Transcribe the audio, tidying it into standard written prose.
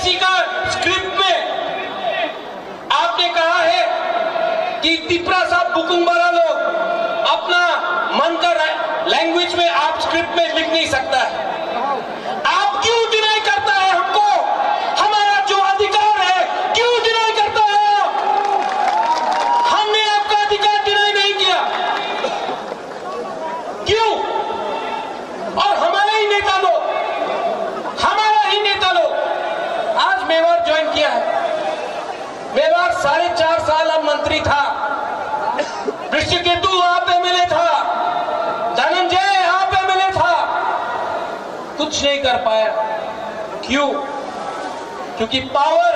81 का स्क्रिप्ट में आपने कहा है कि तिपरा साहब बुकुम्बारा लोग अपना मन का लैंग्वेज में आप स्क्रिप्ट में लिख नहीं सकता है। आप क्यों डिनाई करता है हमको हमारा जो अधिकार है, क्यों डिनाई करता है? हमने आपका अधिकार डिनाई नहीं किया, क्यों? और हमारे ही नेता लोग आज मेवाड़ ज्वाइन किया है। मेवाड़ 4.5 साल अब मंत्री था, ऋषिकेतु आप एमएलए था, धनंजय आप एमएलए था, कुछ नहीं कर पाया। क्यों? क्योंकि पावर